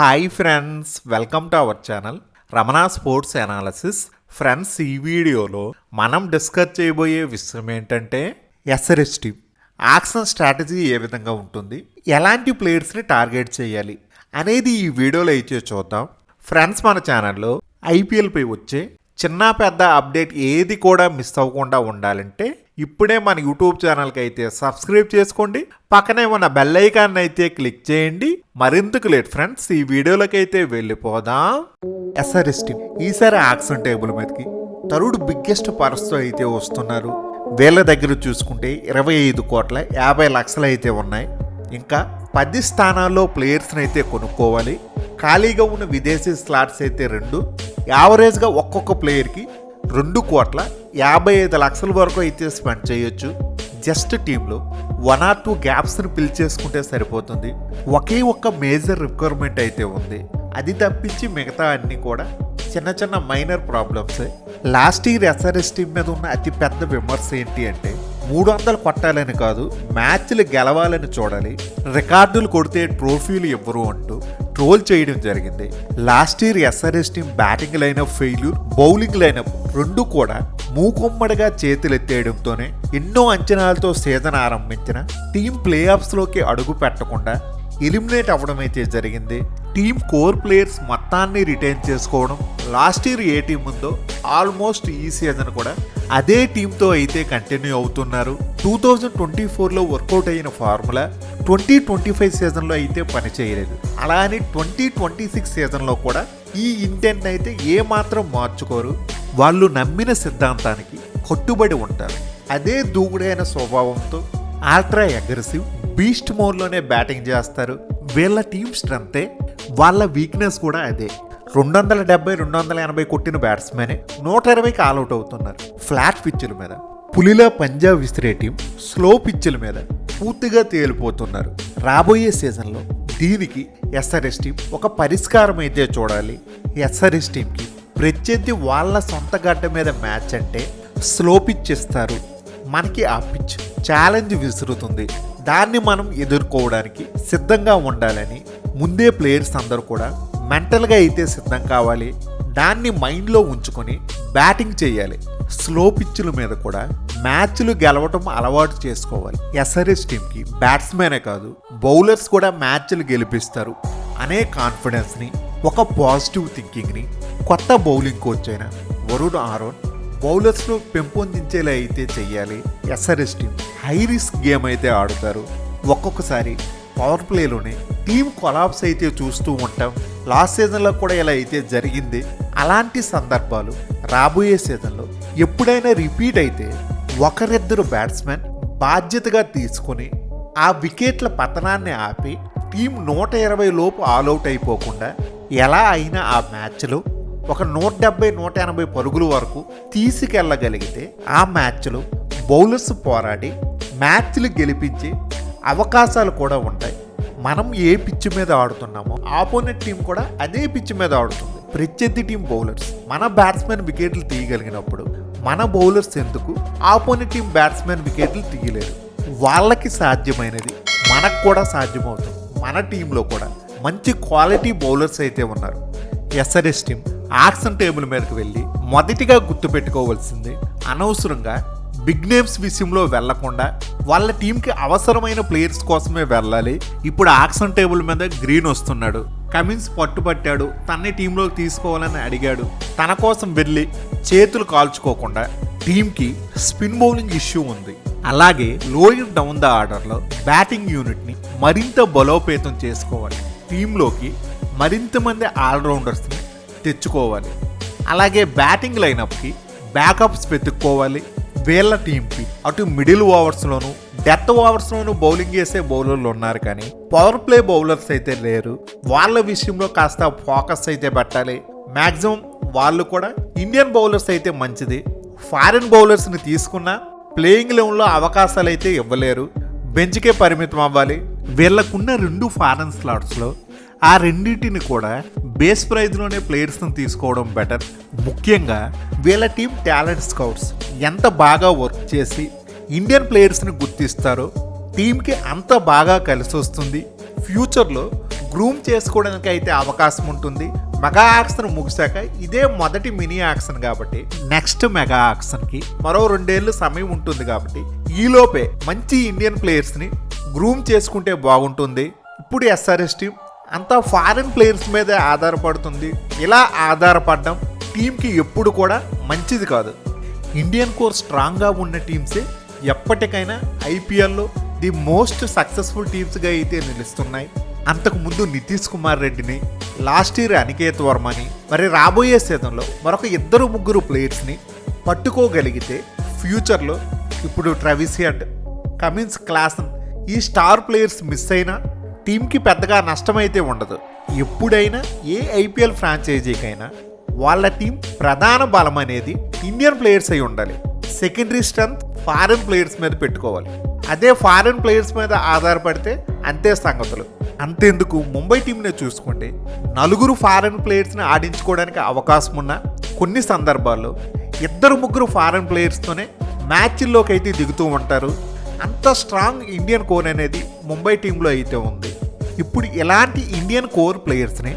Hi friends, welcome to our channel Ramana sports analysis. Friends, ఈ వీడియోలో మనం డిస్కస్ చేయబోయే విషయం ఏంటంటే ఎస్ఆర్హెచ్ టీమ్ యాక్షన్ స్ట్రాటజీ ఏ విధంగా ఉంటుంది, ఎలాంటి ప్లేయర్స్ని టార్గెట్ చేయాలి అనేది ఈ వీడియోలో అయితే చూద్దాం. ఫ్రెండ్స్, మన ఛానల్లో ఐపీఎల్పై వచ్చే చిన్న పెద్ద అప్డేట్ ఏది కూడా మిస్ అవ్వకుండా ఉండాలంటే ఇప్పుడే మన యూట్యూబ్ ఛానల్కి అయితే సబ్స్క్రైబ్ చేసుకోండి, పక్కనే ఉన్న బెల్ ఐకాన్ అయితే క్లిక్ చేయండి. మరింతకు లేట్ ఫ్రెండ్స్, ఈ వీడియోలోకి అయితే వెళ్ళిపోదాం. ఎస్ఆర్హెచ్ టీమ్ ఈసారి యాక్షన్ టేబుల్ మీదకి థర్డ్ బిగ్గెస్ట్ పర్స్తో అయితే వస్తున్నారు. వీళ్ళ దగ్గర చూసుకుంటే 25,50,00,000 అయితే ఉన్నాయి. ఇంకా 10 స్థానాల్లో ప్లేయర్స్ని అయితే కొనుక్కోవాలి. ఖాళీగా ఉన్న విదేశీ స్లాట్స్ అయితే 2, యావరేజ్గా ఒక్కొక్క ప్లేయర్కి 2,55,00,000 వరకు అయితే స్పెండ్ చేయొచ్చు. జస్ట్ టీంలో 1 or 2 గ్యాప్స్ని ఫిల్ చేసుకుంటే సరిపోతుంది. ఒకే ఒక్క మేజర్ రిక్వైర్మెంట్ అయితే ఉంది, అది తప్పించి మిగతా అన్నీ కూడా చిన్న చిన్న మైనర్ ప్రాబ్లమ్సే. లాస్ట్ ఇయర్ ఎస్ఆర్హెచ్ టీం మీద ఉన్న అతి పెద్ద విమర్శ ఏంటి అంటే 300 కొట్టాలని కాదు, మ్యాచ్లు గెలవాలని చూడాలి, రికార్డులు కొడితే ట్రోఫీలు ఇవ్వరు అంటూ ట్రోల్ చేయడం జరిగింది. Last year SRH team batting lineup failure, bowling lineup 2 కూడా మూకుమ్మడిగా చేతులెత్తేయడంతోనే ఎన్నో అంచనాలతో సీజన్ ఆరంభించిన టీం ప్లే ఆఫ్స్లోకి అడుగు పెట్టకుండా ఎలిమినేట్ అవ్వడం అయితే జరిగింది. టీం కోర్ ప్లేయర్స్ మొత్తాన్ని రిటైన్ చేసుకోవడం, లాస్ట్ ఇయర్ ఏ టీం ఉందో ఆల్మోస్ట్ ఈ సీజన్ కూడా అదే టీంతో అయితే కంటిన్యూ అవుతున్నారు. 2024లో వర్కౌట్ అయిన ఫార్ములా 2025 సీజన్లో అయితే పనిచేయలేదు. అలా అని 2026 సీజన్లో కూడా ఈ ఇంటెంట్ అయితే ఏమాత్రం మార్చుకోరు. వాళ్ళు నమ్మిన సిద్ధాంతానికి కట్టుబడి ఉంటారు. అదే దూకుడైన స్వభావంతో అల్ట్రా అగ్రెసివ్ బీస్ట్ మోడ్లోనే బ్యాటింగ్ చేస్తారు. వీళ్ళ టీం స్ట్రెంతే, వాళ్ళ వీక్నెస్ కూడా అదే. 270, 280 కొట్టిన బ్యాట్స్మెనే 120కి ఆల్అౌట్ అవుతున్నారు. ఫ్లాట్ పిచ్చుల మీద పులిలా పంజాబ్ విసిరే టీం స్లో పిచ్చుల మీద పూర్తిగా తేలిపోతున్నారు. రాబోయే సీజన్లో దీనికి ఎస్ఆర్హెచ్ టీం ఒక పరిష్కారం అయితే చూడాలి. ఎస్ఆర్హెచ్ టీంకి ప్రత్యర్థి వాళ్ళ సొంత గడ్డ మీద మ్యాచ్ అంటే స్లో పిచ్ ఇస్తారు. మనకి ఆ పిచ్ ఛాలెంజ్ విసురుతుంది. దాన్ని మనం ఎదుర్కోవడానికి సిద్ధంగా ఉండాలని ముందే ప్లేయర్స్ అందరూ కూడా మెంటల్గా అయితే సిద్ధం కావాలి. దాన్ని మైండ్లో ఉంచుకొని బ్యాటింగ్ చేయాలి. స్లో పిచ్చుల మీద కూడా మ్యాచ్లు గెలవటం అలవాటు చేసుకోవాలి. ఎస్ఆర్హెచ్ టీంకి బ్యాట్స్మెనే కాదు, బౌలర్స్ కూడా మ్యాచ్లు గెలిపిస్తారు అనే కాన్ఫిడెన్స్ని, ఒక పాజిటివ్ థింకింగ్ని కొత్త బౌలింగ్ కోచ్ అయిన వరుణ్ ఆరోన్ బౌలర్స్ను పెంపొందించేలా అయితే చెయ్యాలి. SRH team high risk game అయితే ఆడుతారు. ఒక్కొక్కసారి పవర్ ప్లేలోనే టీం కొలాప్స్ అయితే చూస్తూ ఉంటాం. లాస్ట్ సీజన్లో కూడా ఇలా అయితే జరిగింది. అలాంటి సందర్భాలు రాబోయే సీజన్లో ఎప్పుడైనా రిపీట్ అయితే ఒకరిద్దరు బ్యాట్స్మెన్ బాధ్యతగా తీసుకొని ఆ వికెట్ల పతనాన్ని ఆపి టీం 120 లోపు ఆల్అౌట్ అయిపోకుండా ఎలా అయినా ఆ మ్యాచ్లో ఒక 170, 180 పరుగుల వరకు తీసుకెళ్ళగలిగితే ఆ మ్యాచ్లో బౌలర్స్ పోరాడి మ్యాచ్లు గెలిపించే అవకాశాలు కూడా ఉంటాయి. మనం ఏ పిచ్ మీద ఆడుతున్నామో ఆపోనెంట్ టీం కూడా అదే పిచ్ మీద ఆడుతుంది. ప్రత్యర్థి టీం బౌలర్స్ మన బ్యాట్స్మెన్ వికెట్లు తీయగలిగినప్పుడు మన బౌలర్స్ ఎందుకు ఆపోనెంట్ టీం బ్యాట్స్మెన్ వికెట్లు తీయలేరు? వాళ్ళకి సాధ్యమైనది మనకు కూడా సాధ్యమవుతుంది. మన టీంలో కూడా మంచి క్వాలిటీ బౌలర్స్ అయితే ఉన్నారు. ఎస్ఆర్హెచ్ టీం యాక్షన్ టేబుల్ మీదకి వెళ్ళి మొదటిగా గుర్తుపెట్టుకోవాల్సింది, అనవసరంగా బిగ్ నేమ్స్ విషయంలో వెళ్లకుండా వాళ్ళ టీంకి అవసరమైన ప్లేయర్స్ కోసమే వెళ్ళాలి. ఇప్పుడు యాక్షన్ టేబుల్ మీద గ్రీన్ వస్తున్నాడు, కమిన్స్ పట్టుపట్టాడు, తన్ని టీంలోకి తీసుకోవాలని అడిగాడు. తన కోసం వెళ్ళి చేతులు కాల్చుకోకుండా టీంకి స్పిన్ బౌలింగ్ ఇష్యూ ఉంది. అలాగే లోయర్ డౌన్ ద ఆర్డర్లో బ్యాటింగ్ యూనిట్ని మరింత బలోపేతం చేసుకోవాలి. టీంలోకి మరింత మంది ఆల్రౌండర్స్ని తెచ్చుకోవాలి. అలాగే బ్యాటింగ్ లైనప్కి బ్యాకప్స్ వెతుక్కోవాలి. వీళ్ళ టీంకి అటు మిడిల్ ఓవర్స్లోను డెత్ ఓవర్స్లోను బౌలింగ్ చేసే బౌలర్లు ఉన్నారు, కానీ పవర్ ప్లే బౌలర్స్ అయితే లేరు. వాళ్ళ విషయంలో కాస్త ఫోకస్ అయితే పెట్టాలి. మ్యాక్సిమం వాళ్ళు కూడా ఇండియన్ బౌలర్స్ అయితే మంచిది. ఫారిన్ బౌలర్స్ని తీసుకున్న ప్లేయింగ్ లెవెల్లో అవకాశాలు అయితే ఇవ్వలేరు, బెంచ్కే పరిమితం అవ్వాలి. వీళ్ళకున్న 2 ఫారిన్ స్లాట్స్లో ఆ రెండింటిని కూడా బేస్ ప్రైజ్లోనే ప్లేయర్స్ని తీసుకోవడం బెటర్. ముఖ్యంగా వీళ్ళ టీం టాలెంట్ స్కౌట్స్ ఎంత బాగా వర్క్ చేసి ఇండియన్ ప్లేయర్స్ని గుర్తిస్తారో టీంకి అంత బాగా కలిసి వస్తుంది. ఫ్యూచర్లో గ్రూమ్ చేసుకోవడానికి అయితే అవకాశం ఉంటుంది. మెగా ఆక్షన్ ముగిశాక ఇదే మొదటి మినీ ఆక్షన్ కాబట్టి నెక్స్ట్ మెగా ఆక్షన్కి మరో 2 ఏళ్ళు సమయం ఉంటుంది కాబట్టి ఈలోపే మంచి ఇండియన్ ప్లేయర్స్ని గ్రూమ్ చేసుకుంటే బాగుంటుంది. ఇప్పుడు ఎస్ఆర్ఎస్ టీం అంతా ఫారిన్ ప్లేయర్స్ మీదే ఆధారపడుతుంది. ఇలా ఆధారపడడం టీంకి ఎప్పుడు కూడా మంచిది కాదు. ఇండియన్ కోర్ స్ట్రాంగ్గా ఉన్న టీమ్సే ఎప్పటికైనా ఐపీఎల్లో ది మోస్ట్ సక్సెస్ఫుల్ టీమ్స్గా అయితే నిలుస్తున్నాయి. అంతకుముందు నితీష్ కుమార్ రెడ్డిని, లాస్ట్ ఇయర్ అనికేత్ వర్మని, మరి రాబోయే సీజన్లో మరొక 2-3 ప్లేయర్స్ని పట్టుకోగలిగితే ఫ్యూచర్లో ఇప్పుడు ట్రావిస్ హెడ్, కమిన్స్ క్లాసన్ ఈ స్టార్ ప్లేయర్స్ మిస్ అయినా టీంకి పెద్దగా నష్టమైతే ఉండదు. ఎప్పుడైనా ఏ ఐపీఎల్ ఫ్రాంచైజీకైనా వాళ్ళ టీం ప్రధాన బలం అనేది ఇండియన్ ప్లేయర్స్ అయి ఉండాలి. సెకండరీ స్ట్రెంత్ ఫారిన్ ప్లేయర్స్ మీద పెట్టుకోవాలి. అదే ఫారిన్ ప్లేయర్స్ మీద ఆధారపడితే అంతే సంగతులు. అంతేందుకు ముంబై టీంని చూసుకుంటే 4 ఫారిన్ ప్లేయర్స్ని ఆడించుకోవడానికి అవకాశం ఉన్న కొన్ని సందర్భాల్లో 2-3 ఫారిన్ ప్లేయర్స్తోనే మ్యాచ్ల్లోకి అయితే దిగుతూ ఉంటారు. అంత స్ట్రాంగ్ ఇండియన్ కోర్ అనేది ముంబై టీంలో అయితే ఉంది. ఇప్పుడు ఇలాంటి ఇండియన్ కోర్ ప్లేయర్స్ని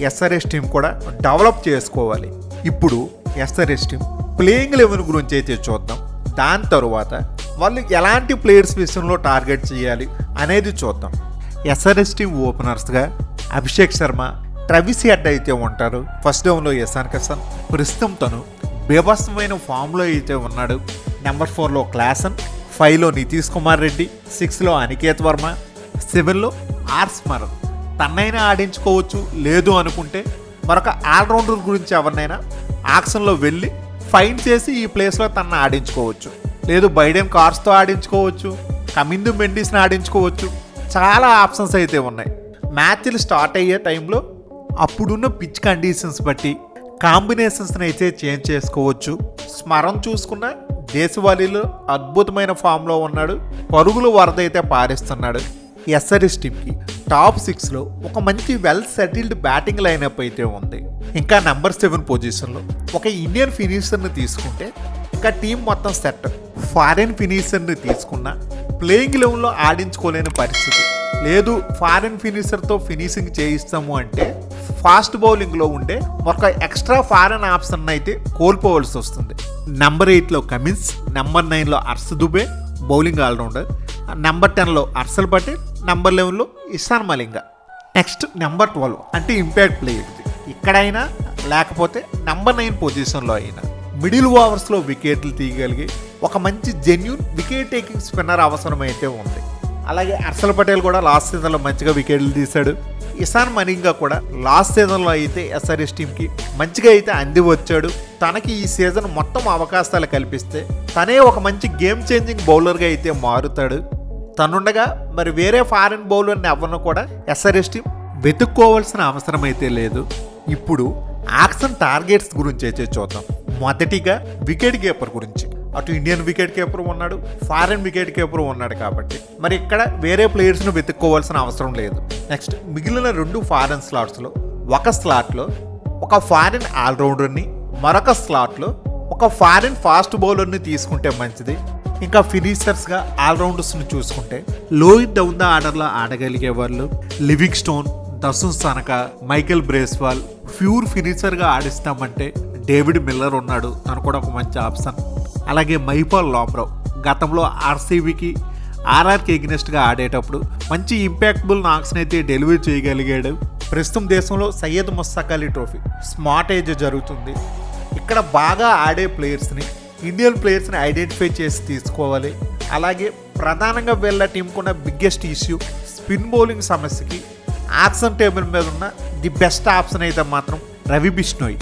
ఎస్ఆర్ఎస్ టీం కూడా డెవలప్ చేసుకోవాలి. ఇప్పుడు ఎస్ఆర్ఎస్ టీం ప్లేయింగ్ లెవెల్ గురించి అయితే చూద్దాం. దాని తరువాత వాళ్ళు ఎలాంటి ప్లేయర్స్ విషయంలో టార్గెట్ చేయాలి అనేది చూద్దాం. ఎస్ఆర్ఎస్ టీం ఓపెనర్స్గా అభిషేక్ శర్మ, ట్రావిస్ హెడ్ అయితే ఉంటారు. ఫస్ట్ డౌన్లో ఇషాన్ కిషన్, ప్రస్తుతం తను బీభత్సమైన ఫామ్లో అయితే ఉన్నాడు. నెంబర్ 4లో క్లాసన్, 5లో నితీష్ కుమార్ రెడ్డి, 6లో అనికేత్ వర్మ, 7లో ఆర్ స్మరణ్. తన్నైనా ఆడించుకోవచ్చు, లేదు అనుకుంటే మరొక ఆల్రౌండర్ గురించి ఎవరినైనా ఆక్షన్లో వెళ్ళి ఫైన్ చేసి ఈ ప్లేస్లో తనను ఆడించుకోవచ్చు. లేదు బైడెన్ కార్స్తో ఆడించుకోవచ్చు, కమిందు మెండిస్ని ఆడించుకోవచ్చు. చాలా ఆప్షన్స్ అయితే ఉన్నాయి. మ్యాచ్లు స్టార్ట్ అయ్యే టైంలో అప్పుడున్న పిచ్ కండిషన్స్ బట్టి కాంబినేషన్స్ని అయితే చేంజ్ చేసుకోవచ్చు. స్మరణ్ చూసుకున్న దేశవాళీలో అద్భుతమైన ఫామ్లో ఉన్నాడు. పరుగులు వరద అయితే పారిస్తున్నాడు. ఎస్ఆర్ఎస్ టీంకి టాప్ 6లో ఒక మంచి వెల్ సెటిల్డ్ బ్యాటింగ్ లైనప్ అయితే ఉంది. ఇంకా నెంబర్ 7 పొజిషన్లో ఒక ఇండియన్ ఫినిషర్ని తీసుకుంటే ఇంకా టీం మొత్తం సెట్. ఫారిన్ ఫినిషర్ని తీసుకున్న ప్లేయింగ్ లెవెల్లో ఆడించుకోలేని పరిస్థితి. లేదు ఫారిన్ ఫినిషర్తో ఫినిషింగ్ చేయిస్తాము అంటే ఫాస్ట్ బౌలింగ్లో ఉండే ఒక ఎక్స్ట్రా ఫారిన్ ఆప్షన్ అయితే కోల్పోవలసి వస్తుంది. నెంబర్ 8లో కమిన్స్, నెంబర్ 9లో Harsh Dubey bowling all-rounder, number 10లో హర్షల్ పటేల్, నెంబర్ 11లో ఇషాన్ మలింగా. నెక్స్ట్ నెంబర్ 12 అంటే ఇంపాక్ట్ ప్లేయర్. ఇక్కడైనా లేకపోతే నెంబర్ 9 పొజిషన్లో అయినా మిడిల్ ఓవర్స్లో వికెట్లు తీయగలిగి ఒక మంచి జెన్యూన్ వికెట్ టేకింగ్ స్పిన్నర్ అవసరమైతే ఉంది. అలాగే హర్షల్ పటేల్ కూడా లాస్ట్ సీజన్లో మంచిగా వికెట్లు తీశాడు. ఇషాన్ మలింగా కూడా లాస్ట్ సీజన్లో అయితే ఎస్ఆర్ఎస్ టీంకి మంచిగా అయితే అంది వచ్చాడు. తనకి ఈ సీజన్ మొత్తం అవకాశాలు కల్పిస్తే తనే ఒక మంచి గేమ్ చేంజింగ్ బౌలర్గా అయితే మారుతాడు. తనుండగా మరి వేరే ఫారిన్ బౌలర్ని ఎవరిని కూడా ఎస్ఆర్ఎస్ టీం వెతుక్కోవాల్సిన అవసరం అయితే లేదు. ఇప్పుడు ఆక్షన్ టార్గెట్స్ గురించి అయితే చూద్దాం. మొదటిగా వికెట్ కీపర్ గురించి. అటు ఇండియన్ వికెట్ కీపర్ ఉన్నాడు, ఫారిన్ వికెట్ కీపర్ ఉన్నాడు కాబట్టి మరి ఇక్కడ వేరే ప్లేయర్స్ను వెతుక్కోవాల్సిన అవసరం లేదు. నెక్స్ట్ మిగిలిన 2 ఫారిన్ స్లాట్స్లో ఒక స్లాట్లో ఒక ఫారిన్ ఆల్రౌండర్ని, మరొక స్లాట్లో ఒక ఫారిన్ ఫాస్ట్ బౌలర్ని తీసుకుంటే మంచిది. ఇంకా ఫినిషర్స్గా ఆల్రౌండర్స్ని చూసుకుంటే లోయర్ డౌన్ ద ఆర్డర్లో ఆడగలిగే వాళ్ళు Livingstone, Dasun Shanaka, Michael Bracewell. Pure ఫినిషర్గా ఆడిస్తామంటే డేవిడ్ మిల్లర్ ఉన్నాడు, తను కూడా ఒక మంచి ఆప్షన్. అలాగే మైపాల్ లామ్రావ్ గతంలో ఆర్సీబీకి ఆర్ఆర్కి ఎగ్నెస్ట్గా ఆడేటప్పుడు మంచి ఇంపాక్టబుల్ నాక్స్ని అయితే డెలివరీ చేయగలిగాడు. ప్రస్తుతం దేశంలో Syed Mushtaq Ali trophy smart age జరుగుతుంది. ఇక్కడ బాగా ఆడే ప్లేయర్స్ని, ఇండియన్ ప్లేయర్స్ని ఐడెంటిఫై చేసి తీసుకోవాలి. అలాగే ప్రధానంగా వీళ్ళ టీంకున్న బిగ్గెస్ట్ ఇష్యూ స్పిన్ బౌలింగ్ సమస్యకి ఆక్షన్ టేబుల్ మీద ఉన్న ది బెస్ట్ ఆప్షన్ అయితే మాత్రం రవి బిష్ణోయ్.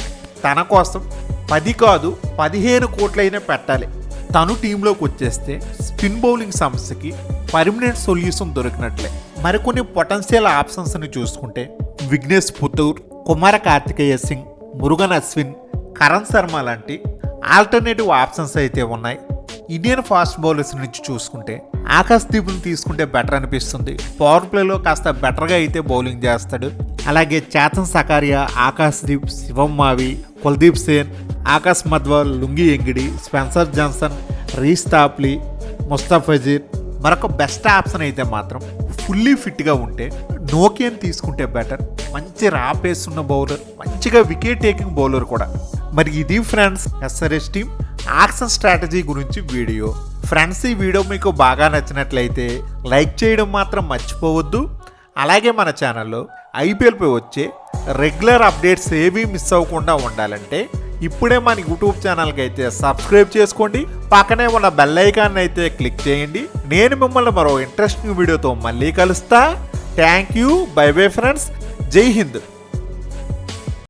తన కోసం 10 కాదు 15 కోట్లైనా పెట్టాలి. తను టీంలోకి వచ్చేస్తే స్పిన్ బౌలింగ్ సమస్యకి పర్మనెంట్ సొల్యూషన్ దొరికినట్లే. మరికొన్ని పొటెన్షియల్ ఆప్షన్స్ని చూసుకుంటే విఘ్నేష్ పుత్తూర్, కుమార కార్తికేయ సింగ్, మురుగన్ అశ్విన్, కరణ్ శర్మ లాంటి ఆల్టర్నేటివ్ ఆప్షన్స్ అయితే ఉన్నాయి. ఇండియన్ ఫాస్ట్ బౌలర్స్ నుంచి చూసుకుంటే ఆకాశ్ దీప్ని తీసుకుంటే బెటర్ అనిపిస్తుంది. పవర్ ప్లేలో కాస్త బెటర్గా అయితే బౌలింగ్ చేస్తాడు. అలాగే Chetan Sakariya, Akash Deep, Shivam Mavi, Kuldeep Sen, Akash Madhwal, Lungi Ngidi, Spencer Johnson, Reece Topley, Mustafizur. మరొక బెస్ట్ ఆప్షన్ అయితే మాత్రం ఫుల్లీ ఫిట్గా ఉంటే నోకియాని తీసుకుంటే బెటర్. మంచి ర్యాప్ వేస్తున్న బౌలర్, మంచిగా వికెట్ టేకింగ్ బౌలర్ కూడా. మరి ఇది friends SRH team action strategy గురించి వీడియో. ఫ్రెండ్స్, ఈ వీడియో మీకు బాగా నచ్చినట్లయితే లైక్ చేయడం మాత్రం మర్చిపోవద్దు. అలాగే మన ఛానల్లో IPLపై వచ్చే రెగ్యులర్ అప్డేట్స్ ఏవీ మిస్ అవ్వకుండా ఉండాలంటే ఇప్పుడే మన యూట్యూబ్ ఛానల్కి అయితే సబ్స్క్రైబ్ చేసుకోండి. పక్కనే ఉన్న బెల్ ఐకాన్ అయితే క్లిక్ చేయండి. నేను మిమ్మల్ని మరో ఇంట్రెస్టింగ్ వీడియోతో మళ్ళీ కలుస్తా. Thank you. By bye friends. జై హింద్.